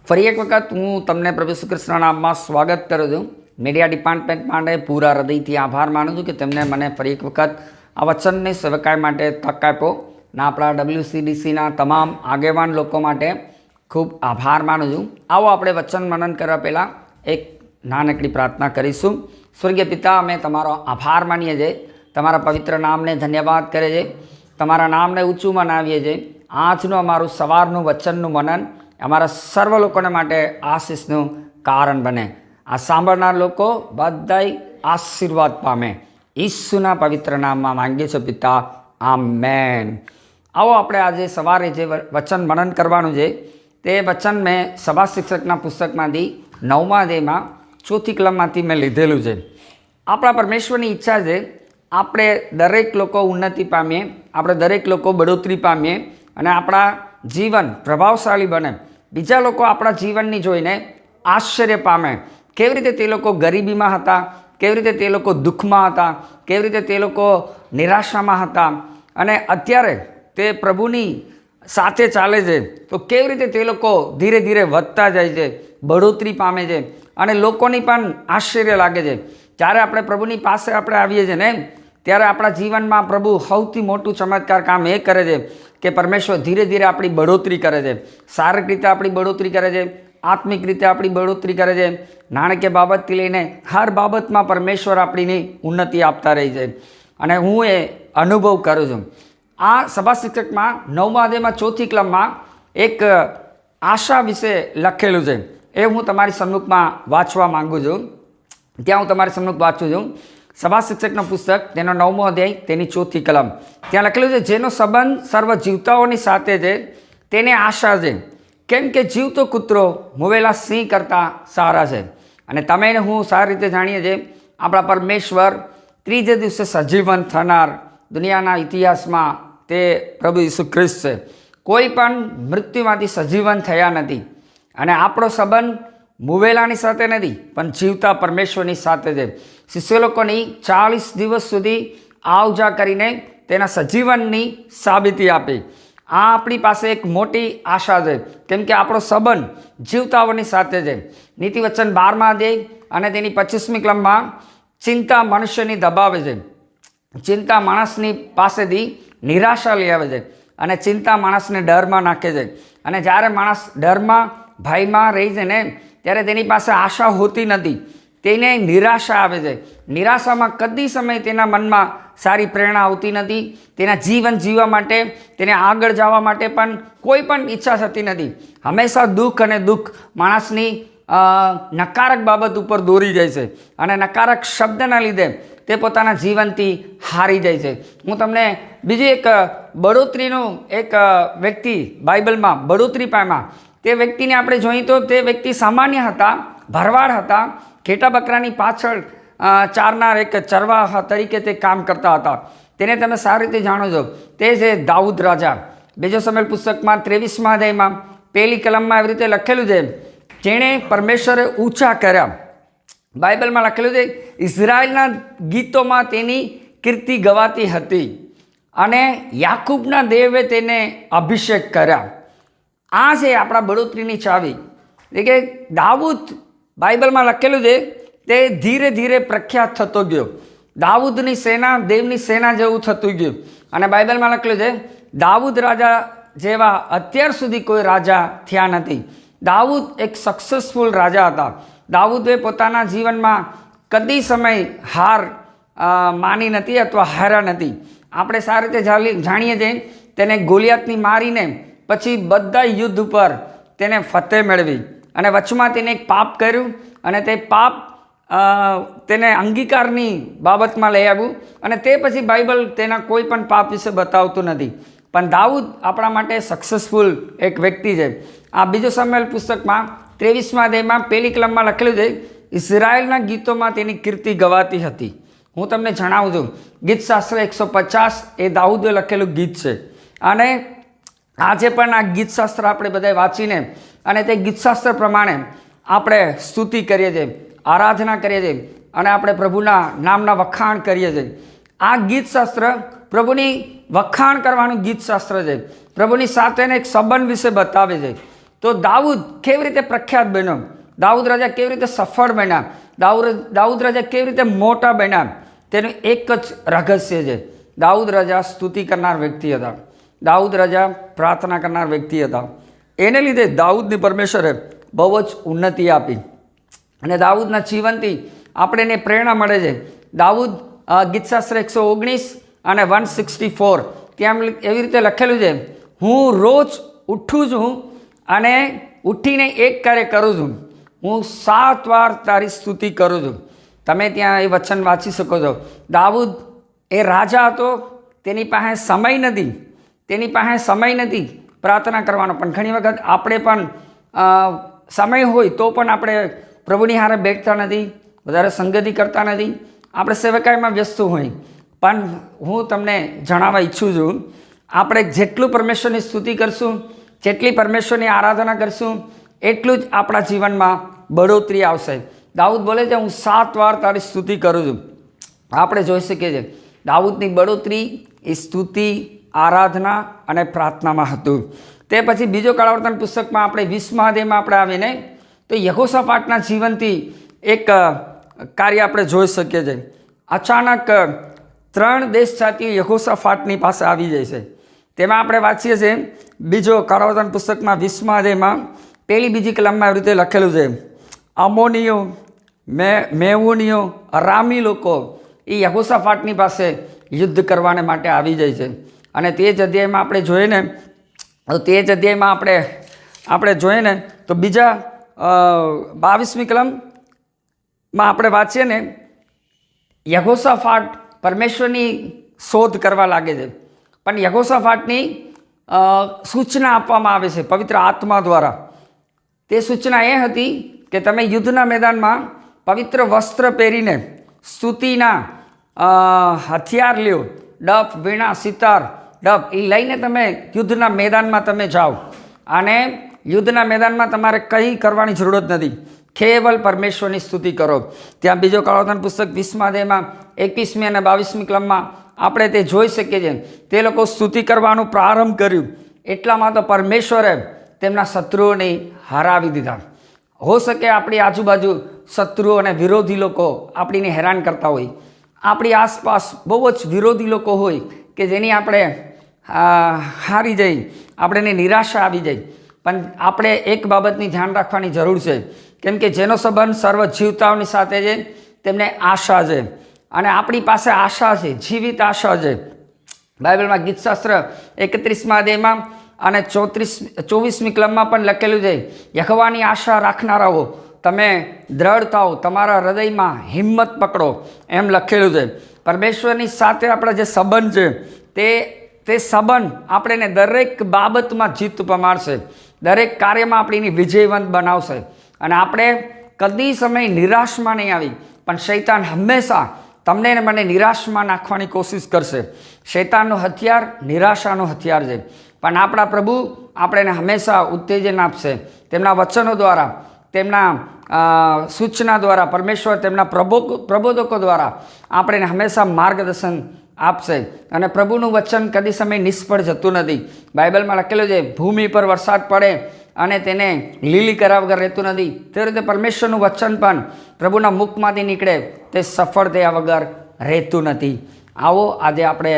ફરી એક વખત હું તમને પ્રભુ શ્રી કૃષ્ણ નામમાં સ્વાગત કરું છું. મીડિયા ડિપાર્ટમેન્ટ માટે પૂરા હૃદયથી આભાર માનું છું કે તેમને મને ફરી એક વખત આ વચનની સેવકાઈ માટે તક આપ્યો. ના આપણા WCDCના તમામ આગેવાન લોકો માટે ખૂબ આભાર માનું છું. આવો આપણે વચન મનન કરવા પહેલાં એક નાનકડી પ્રાર્થના કરીશું. સ્વર્ગીય પિતા, અમે તમારો આભાર માનીએ છીએ, તમારા પવિત્ર નામને ધન્યવાદ કરે છે, તમારા નામને ઊંચું મનાવીએ છીએ. આજનું અમારું સવારનું વચનનું મનન અમારા સર્વ લોકોને માટે આશીષનું કારણ બને. આ સાંભળનાર લોકો બધાય આશીર્વાદ પામે. ઈસુના પવિત્ર નામમાં માંગીએ છીએ પિતા, આમેન. આવો આપણે આજે સવારે જે વચન મનન કરવાનું છે તે વચન મેં સભા શિક્ષકના પુસ્તકમાંથી 9મા અધ્યાયમાં 4થી કલમમાંથી મેં લીધેલું છે. આપણા પરમેશ્વરની ઈચ્છા છે આપણે દરેક લોકો ઉન્નતિ પામીએ, આપણે દરેક લોકો બઢોતરી પામીએ અને આપણા જીવન પ્રભાવશાળી બને. બીજા લોકો આપણા જીવનની જોઈને આશ્ચર્ય પામે. કેવી રીતે તે લોકો ગરીબીમાં હતા, કેવી રીતે તે લોકો દુઃખમાં હતા, કેવી રીતે તે લોકો નિરાશામાં હતા અને અત્યારે તે પ્રભુની સાથે ચાલે છે તો કેવી રીતે તે લોકો ધીરે ધીરે વધતા જાય છે, બઢોતરી પામે છે અને લોકોની પણ આશ્ચર્ય લાગે છે. જ્યારે આપણે પ્રભુની પાસે આપણે આવીએ છીએ ને ત્યારે આપણા જીવનમાં પ્રભુ સૌથી મોટું ચમત્કાર કામ એ કરે છે કે પરમેશ્વર ધીરે ધીરે આપણી બઢોતરી કરે છે. શારીરિક રીતે આપણી બઢોતરી કરે છે, આત્મિક રીતે આપણી બઢોતરી કરે છે. નાણાકીય બાબતથી લઈને હર બાબતમાં પરમેશ્વર આપણીની ઉન્નતિ આપતા રહી છે અને હું એ અનુભવ કરું છું. આ સભા શિક્ષકમાં 9મા અધ્યાયમાં 4થી કલમમાં એક આશા વિશે લખેલું છે. એ હું તમારી સન્મુખમાં વાંચવા માગું છું. ત્યાં હું તમારી સન્મુખ વાંચું છું. સભા શિક્ષકનું પુસ્તક તેનો 9મો અધ્યાય તેની 4થી કલમ. ત્યાં લખેલું છે, જેનો સંબંધ સર્વ જીવતાઓની સાથે છે તેને આશા છે, કેમ કે જીવતો કૂતરો મુવેલા સિંહ કરતાં સારા છે. અને તમે ને હું સારી રીતે જાણીએ છીએ આપણા પરમેશ્વર ત્રીજે દિવસે સજીવન થનાર દુનિયાના ઇતિહાસમાં તે પ્રભુ ઈસુ ખ્રિસ્ત છે. કોઈ પણ મૃત્યુમાંથી સજીવન થયા નથી અને આપણો સંબંધ મુવેલાની સાથે નથી પણ જીવતા પરમેશ્વરની સાથે છે. શિષ્ય લોકોની 40 દિવસ સુધી આવજા કરીને તેના સજીવનની સાબિતી આપી. આ આપણી પાસે એક મોટી આશા છે કેમ કે આપણો સંબંધ જીવતાઓની સાથે છે. નીતિવચન 12મા અધ્યાય અને તેની 25મી કલમમાં ચિંતા મનુષ્યની દબાવે છે. ચિંતા માણસની પાસેથી નિરાશા લઈ આવે છે અને ચિંતા માણસને ડરમાં નાખે છે. અને જ્યારે માણસ ડરમાં ભયમાં રહી છે ને ત્યારે તેની પાસે આશા હોતી નથી, તેને નિરાશા આવે છે. નિરાશામાં કદી સમય તેના મનમાં સારી પ્રેરણા આવતી નથી. તેના જીવન જીવવા માટે, તેને આગળ જવા માટે પણ કોઈ પણ ઈચ્છા થતી નથી. હંમેશા દુઃખ અને દુઃખ માણસની નકારક બાબત ઉપર દોરી જાય છે અને નકારક શબ્દના લીધે તે પોતાના જીવનથી હારી જાય છે. હું તમને બીજી એક બઢોતરીનું એક વ્યક્તિ બાઇબલમાં બઢોતરી પામ્યા તે વ્યક્તિને આપણે જોઈએ તો તે વ્યક્તિ સામાન્ય હતા, ભરવાડ હતા, ઘેટા બકરાની પાછળ ચારનાર એક ચરવાહ તરીકે તે કામ કરતા હતા. તેને તમે સારી રીતે જાણો છો, તે છે દાઉદ રાજા. બીજો સમય પુસ્તકમાં 23મા અધ્યાયમાં 1લી કલમમાં એવી રીતે લખેલું છે, જેણે પરમેશ્વરે ઊંચા કર્યા. બાઇબલમાં લખેલું છે, ઇઝરાયલના ગીતોમાં તેની કીર્તિ ગવાતી હતી અને યાકૂબના દેવે તેને અભિષેક કર્યા. આ છે આપણા બઢોતરીની ચાવી. એટલે કે દાઉદ બાઇબલમાં લખેલું છે તે ધીરે ધીરે પ્રખ્યાત થતો ગયો. દાઉદની સેના દેવની સેના જેવું થતું ગયું. અને બાઇબલમાં લખેલું છે, દાઉદ રાજા જેવા અત્યાર સુધી કોઈ રાજા થયા નથી. દાઉદ એક સક્સેસફુલ રાજા હતા. દાઉદે પોતાના જીવનમાં કદી સમય હાર માની નથી અથવા હાર્યા નથી. આપણે સારી રીતે જાણીએ છીએ તેને ગોલિયાતની મારીને પછી બધા યુદ્ધ ઉપર તેને ફતેહ મેળવી અને વચમાં તેને એક પાપ કર્યું અને તે પાપ તેને અંગીકારની બાબતમાં લઈ આવ્યું અને તે પછી બાઇબલ તેના કોઈ પણ પાપ વિશે બતાવતું નથી. પણ દાઉદ આપણા માટે સક્સેસફુલ એક વ્યક્તિ છે. આ બીજો સમયલ પુસ્તકમાં 23મા અધ્યાયમાં 1લી કલમમાં લખેલું છે, ઇઝરાયલના ગીતોમાં તેની કીર્તિ ગવાતી હતી. હું તમને જણાવું છું, ગીતશાસ્ત્ર 150 એ દાઉદે લખેલું ગીત છે અને આજે પણ આ ગીતશાસ્ત્ર આપણે બધા વાંચીને અને તે ગીતશાસ્ત્ર પ્રમાણે આપણે સ્તુતિ કરીએ છીએ, આરાધના કરીએ છીએ અને આપણે પ્રભુના નામના વખાણ કરીએ છીએ. આ ગીતશાસ્ત્ર પ્રભુની વખાણ કરવાનું ગીતશાસ્ત્ર છે. પ્રભુની સાથેને એક સંબંધ વિશે બતાવે છે તો દાઉદ કેવી રીતે પ્રખ્યાત બન્યો, દાઉદ રાજા કેવી રીતે સફળ બન્યા, દાઉદ રાજા કેવી રીતે મોટા બન્યા, તેનું એક જ રહસ્ય છે. દાઉદ રાજા સ્તુતિ કરનાર વ્યક્તિ હતા, દાઉદ રાજા પ્રાર્થના કરનાર વ્યક્તિ હતા. એને લીધે દાઉદની પરમેશ્વરે બહુ જ ઉન્નતિ આપી અને દાઉદના જીવનથી આપણને પ્રેરણા મળે છે. દાઉદ ગીતશાસ્ત્ર 119 અને 164 ત્યાં એવી રીતે લખેલું છે, હું રોજ ઉઠું છું અને ઉઠીને એક કાર્ય કરું છું, હું 7 વાર તારી સ્તુતિ કરું છું. તમે ત્યાં એ વચન વાંચી શકો છો. દાઉદ એ રાજા હતો, તેની પાસે સમય નથી પ્રાર્થના કરવાનો. પણ ઘણી વખત આપણે પણ સમય હોય તો પણ આપણે પ્રભુની હારે બેઠતા નથી, વધારે સંગતિ કરતા નથી, આપણે સેવકાઈમાં વ્યસ્ત હોય. પણ હું તમને જણાવવા ઈચ્છું છું, આપણે જેટલું પરમેશ્વરની સ્તુતિ કરશું, જેટલી પરમેશ્વરની આરાધના કરશું, એટલું જ આપણા જીવનમાં બઢોતરી આવશે. દાઉદ બોલે છે, હું 7 વાર તારી સ્તુતિ કરું છું. આપણે જોઈ શકીએ છીએ દાઉદની બઢોતરી એ સ્તુતિ, આરાધના અને પ્રાર્થનામાં હતું. તે પછી બીજો કાળાવર્તન પુસ્તકમાં આપણે 20મા અધ્યાયમાં આપણે આવીને તો યહોશાફાટના જીવનથી એક કાર્ય આપણે જોઈ શકીએ છીએ. અચાનક 3 દેશ જાતિઓ યહોશાફાટની પાસે આવી જાય છે. તેમાં આપણે વાંચીએ છીએ બીજો કાળાવર્તન પુસ્તકમાં 20મા અધ્યાયમાં 1-2 કલમમાં એવી રીતે લખેલું છે, અમોનીઓ, મેવુનીઓ, અરામી લોકો એ યહોશાફાટની પાસે યુદ્ધ કરવાને માટે આવી જાય છે. અને તે જ અધ્યાયમાં આપણે જોઈએ ને તો બીજા 22મી કલમમાં આપણે વાંચીએ ને, યહોશાફાટ પરમેશ્વરની શોધ કરવા લાગે છે. પણ યહોશાફાટની સૂચના આપવામાં આવે છે પવિત્ર આત્મા દ્વારા. તે સૂચના એ હતી કે તમે યુદ્ધના મેદાનમાં પવિત્ર વસ્ત્ર પહેરીને સ્તુતિના હથિયાર લ્યો, ડફ, વીણા, સિતાર, ડફ એ લઈને તમે યુદ્ધના મેદાનમાં તમે જાઓ. અને યુદ્ધના મેદાનમાં તમારે કંઈ કરવાની જરૂરત નથી, કેવલ પરમેશ્વરની સ્તુતિ કરો. ત્યાં બીજો કાળાવર્તન પુસ્તક 20મા અધ્યાયમાં 21મી અને 22મી કલમમાં આપણે તે જોઈ શકીએ છીએ. તે લોકો સ્તુતિ કરવાનું પ્રારંભ કર્યું, એટલામાં તો પરમેશ્વરે તેમના શત્રુઓને હરાવી દીધા. હો શકે આપણી આજુબાજુ શત્રુઓ અને વિરોધી લોકો આપણીને હેરાન કરતા હોય, આપણી આસપાસ બહુ જ વિરોધી લોકો હોય કે જેની આપણે હારી જઈ, આપણને નિરાશા આવી જાય. પણ આપણે એક બાબતની ધ્યાન રાખવાની જરૂર છે, કેમ કે જેનો સંબંધ સર્વ જીવતાઓની સાથે છે તેમને આશા છે. અને આપણી પાસે આશા છે, જીવિત આશા છે. બાઇબલમાં ગીતશાસ્ત્ર 31મા અધ્યાયમાં અને 24મી કલમમાં પણ લખેલું છે, યહોવાની આશા રાખનારાઓ તમે દ્રઢ થાઓ, તમારા હૃદયમાં હિંમત પકડો, એમ લખેલું છે. પરમેશ્વરની સાથે આપણા જે સંબંધ છે તે સંબંધ આપણને દરેક બાબતમાં જીત પમાડશે, દરેક કાર્યમાં આપણીને વિજયવંત બનાવશે. અને આપણે કદી સમય નિરાશમાં નહીં આવી, પણ શૈતાન હંમેશા તમને ને મને નિરાશમાં નાખવાની કોશિશ કરશે. શૈતાનનો હથિયાર નિરાશાનો હથિયાર છે. પણ આપણા પ્રભુ આપણને હંમેશા ઉત્તેજન આપશે, તેમના વચનો દ્વારા, તેમના સૂચના દ્વારા, પરમેશ્વર તેમના પ્રબોધકો દ્વારા આપણને હંમેશા માર્ગદર્શન આપશે. અને પ્રભુનું વચન કદી સમય નિષ્ફળ જતું નથી. બાઇબલમાં લખેલું છે, ભૂમિ પર વરસાદ પડે અને તેને લીલી કર્યા વગર રહેતું નથી, તે રીતે પરમેશ્વરનું વચન પણ પ્રભુના મુખમાંથી નીકળે તે સફળ થયા વગર રહેતું નથી. આવો આજે આપણે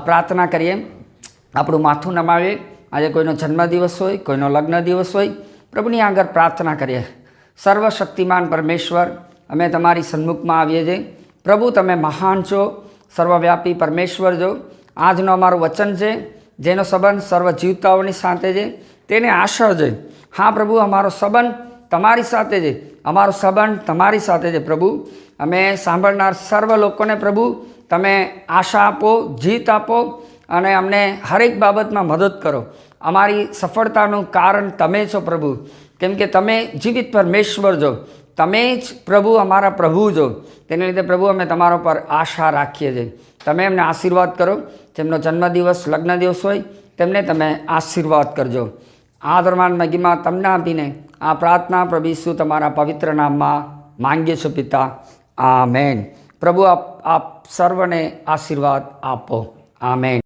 પ્રાર્થના કરીએ, આપણું માથું નમાવીએ. આજે કોઈનો જન્મદિવસ હોય, કોઈનો લગ્ન દિવસ હોય, પ્રભુની આગળ પ્રાર્થના કરીએ. સર્વશક્તિમાન પરમેશ્વર, અમે તમારી સન્મુખમાં આવીએ છીએ. પ્રભુ તમે મહાન છો, સર્વવ્યાપી પરમેશ્વર છો. આજનો અમારું વચન છે જેનો સંબંધ સર્વ જીવતાઓની સાથે છે, તેને આશા છે. હા પ્રભુ, અમારો સંબંધ તમારી સાથે છે, અમારો સંબંધ તમારી સાથે છે. પ્રભુ, અમે સાંભળનાર સર્વ લોકોને પ્રભુ તમે આશા આપો, જીત આપો અને અમને હરેક બાબતમાં મદદ કરો. અમારી સફળતાનું કારણ તમે છો પ્રભુ, કેમ કે તમે જીવિત પરમેશ્વર છો, તમે જ પ્રભુ અમારા પ્રભુ છો. તેને લીધે પ્રભુ અમે તમારા પર આશા રાખીએ છીએ. તમે એમને આશીર્વાદ કરો. જેમનો જન્મદિવસ, લગ્ન દિવસ હોય તેમને તમે આશીર્વાદ કરજો. આ દરમિયાન મહિમા તમને આપીને આ પ્રાર્થના પ્રભુ ઈસુ તમારા પવિત્ર નામમાં માંગીએ છીએ પિતા, આમેન. પ્રભુ આપ સર્વને આશીર્વાદ આપો, આમેન.